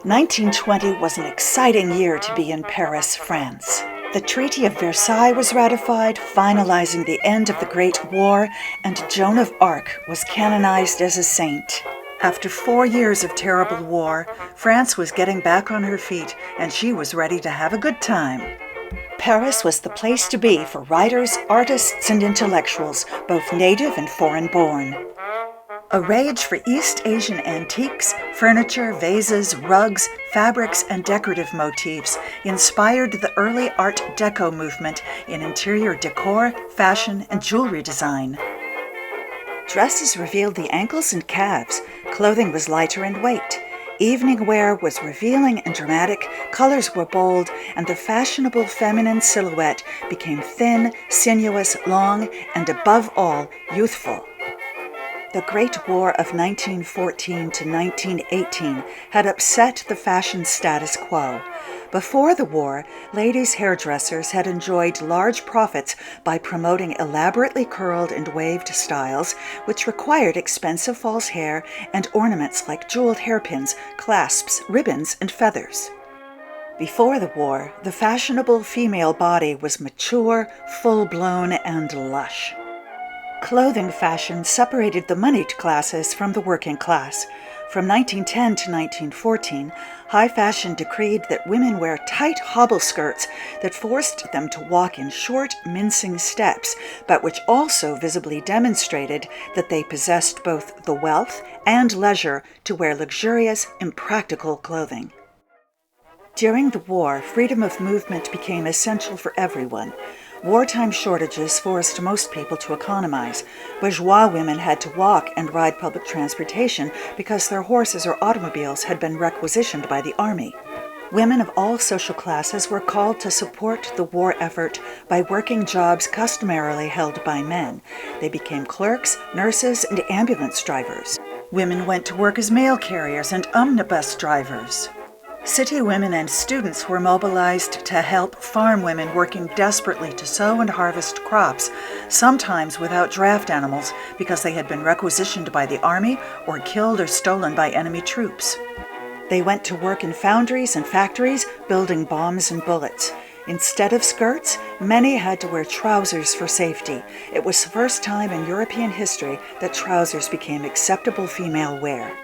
1920 was an exciting year to be in Paris, France. The Treaty of Versailles was ratified, finalizing the end of the Great War, and Joan of Arc was canonized as a saint. After 4 years of terrible war, France was getting back on her feet, and she was ready to have a good time. Paris was the place to be for writers, artists, and intellectuals, both native and foreign-born. A rage for East Asian antiques, furniture, vases, rugs, fabrics, and decorative motifs inspired the early Art Deco movement in interior decor, fashion, and jewelry design. Dresses revealed the ankles and calves. Clothing was lighter in weight. Evening wear was revealing and dramatic, colors were bold, and the fashionable feminine silhouette became thin, sinuous, long, and above all, youthful. The Great War of 1914 to 1918 had upset the fashion status quo. Before the war, ladies' hairdressers had enjoyed large profits by promoting elaborately curled and waved styles, which required expensive false hair and ornaments like jeweled hairpins, clasps, ribbons, and feathers. Before the war, the fashionable female body was mature, full-blown, and lush. Clothing fashion separated the moneyed classes from the working class. From 1910 to 1914, high fashion decreed that women wear tight hobble skirts that forced them to walk in short, mincing steps, but which also visibly demonstrated that they possessed both the wealth and leisure to wear luxurious, impractical clothing. During the war, freedom of movement became essential for everyone. Wartime shortages forced most people to economize. Bourgeois women had to walk and ride public transportation because their horses or automobiles had been requisitioned by the army. Women of all social classes were called to support the war effort by working jobs customarily held by men. They became clerks, nurses, and ambulance drivers. Women went to work as mail carriers and omnibus drivers. City women and students were mobilized to help farm women working desperately to sow and harvest crops, sometimes without draft animals because they had been requisitioned by the army or killed or stolen by enemy troops. They went to work in foundries and factories, building bombs and bullets. Instead of skirts, many had to wear trousers for safety. It was the first time in European history that trousers became acceptable female wear.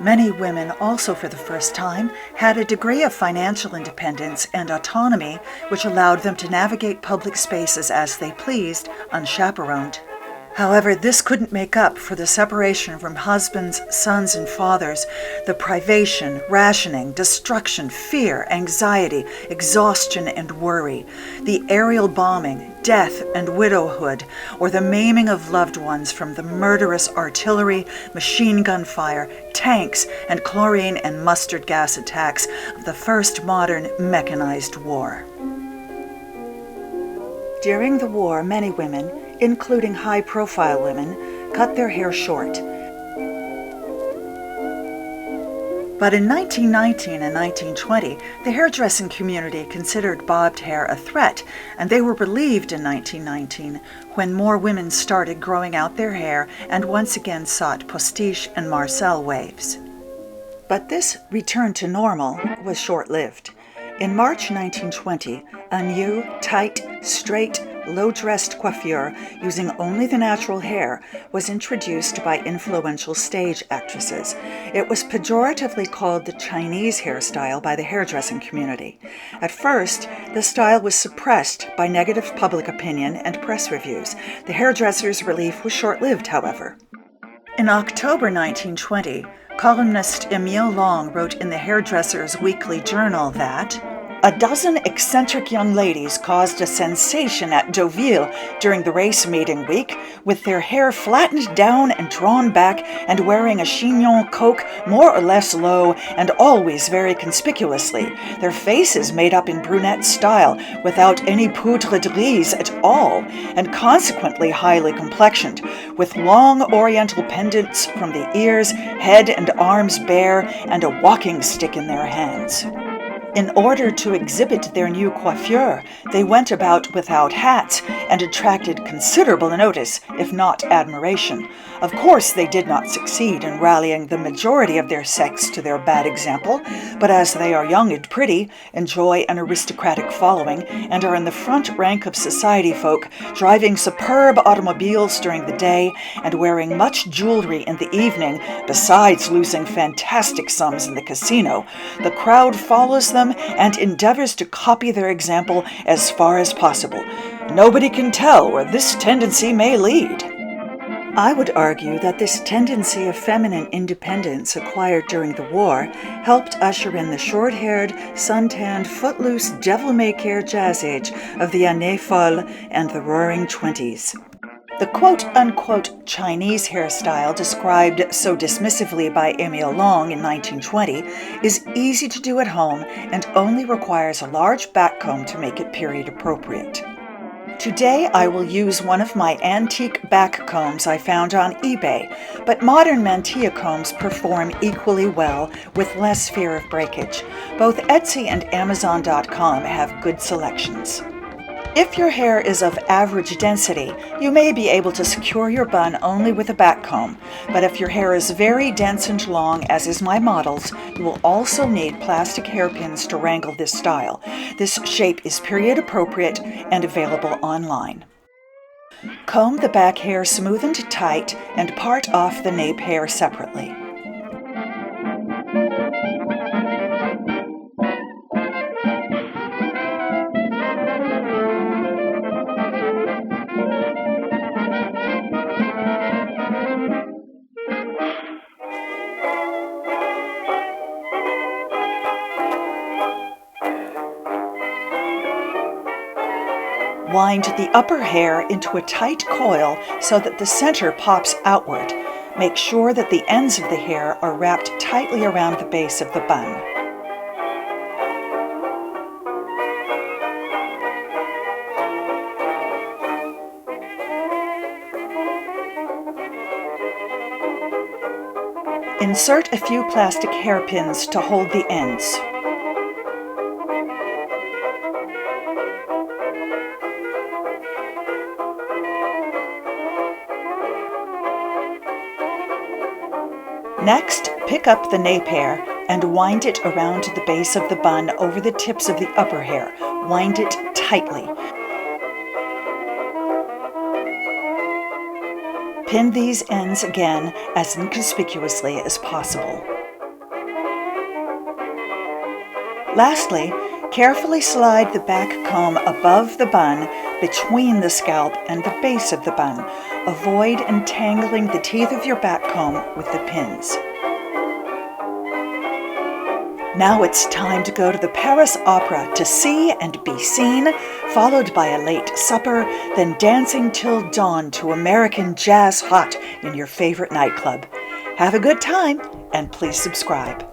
Many women also for the first time had a degree of financial independence and autonomy which allowed them to navigate public spaces as they pleased, unchaperoned. However, this couldn't make up for the separation from husbands, sons, and fathers, the privation, rationing, destruction, fear, anxiety, exhaustion, and worry, the aerial bombing, death, and widowhood, or the maiming of loved ones from the murderous artillery, machine gun fire, tanks, and chlorine and mustard gas attacks of the first modern mechanized war. During the war, many women, including high-profile women, cut their hair short. But in 1919 and 1920, the hairdressing community considered bobbed hair a threat, and they were relieved in 1919 when more women started growing out their hair and once again sought postiche and Marcel waves. But this return to normal was short-lived. In March 1920, a new, tight, straight, low-dressed coiffure using only the natural hair was introduced by influential stage actresses. It was pejoratively called the Chinese hairstyle by the hairdressing community. At first, the style was suppressed by negative public opinion and press reviews. The hairdressers' relief was short-lived, however. In October 1920, columnist Emile Long wrote in the Hairdresser's Weekly Journal that a dozen eccentric young ladies caused a sensation at Deauville during the race meeting week, with their hair flattened down and drawn back and wearing a chignon coque more or less low and always very conspicuously, their faces made up in brunette style without any poudre de riz at all, and consequently highly complexioned, with long oriental pendants from the ears, head and arms bare, and a walking stick in their hands. In order to exhibit their new coiffure, they went about without hats and attracted considerable notice, if not admiration. Of course, they did not succeed in rallying the majority of their sex to their bad example, but as they are young and pretty, enjoy an aristocratic following, and are in the front rank of society folk, driving superb automobiles during the day and wearing much jewelry in the evening, besides losing fantastic sums in the casino, the crowd follows them and endeavors to copy their example as far as possible. Nobody can tell where this tendency may lead. I would argue that this tendency of feminine independence acquired during the war helped usher in the short-haired, suntanned, footloose, devil-may-care jazz age of the Années Folles and the Roaring Twenties. The quote-unquote Chinese hairstyle described so dismissively by Émile Long in 1920 is easy to do at home and only requires a large back comb to make it period appropriate. Today I will use one of my antique back combs I found on eBay, but modern mantilla combs perform equally well with less fear of breakage. Both Etsy and Amazon.com have good selections. If your hair is of average density, you may be able to secure your bun only with a back comb, but if your hair is very dense and long, as is my model's, you will also need plastic hairpins to wrangle this style. This shape is period appropriate and available online. Comb the back hair smooth and tight and part off the nape hair separately. Wind the upper hair into a tight coil so that the center pops outward. Make sure that the ends of the hair are wrapped tightly around the base of the bun. Insert a few plastic hairpins to hold the ends. Next, pick up the nape hair and wind it around the base of the bun over the tips of the upper hair. Wind it tightly. Pin these ends again as inconspicuously as possible. Lastly, carefully slide the back comb above the bun, between the scalp and the base of the bun. Avoid entangling the teeth of your back comb with the pins. Now it's time to go to the Paris Opera to see and be seen, followed by a late supper, then dancing till dawn to American Jazz Hot in your favorite nightclub. Have a good time, and please subscribe.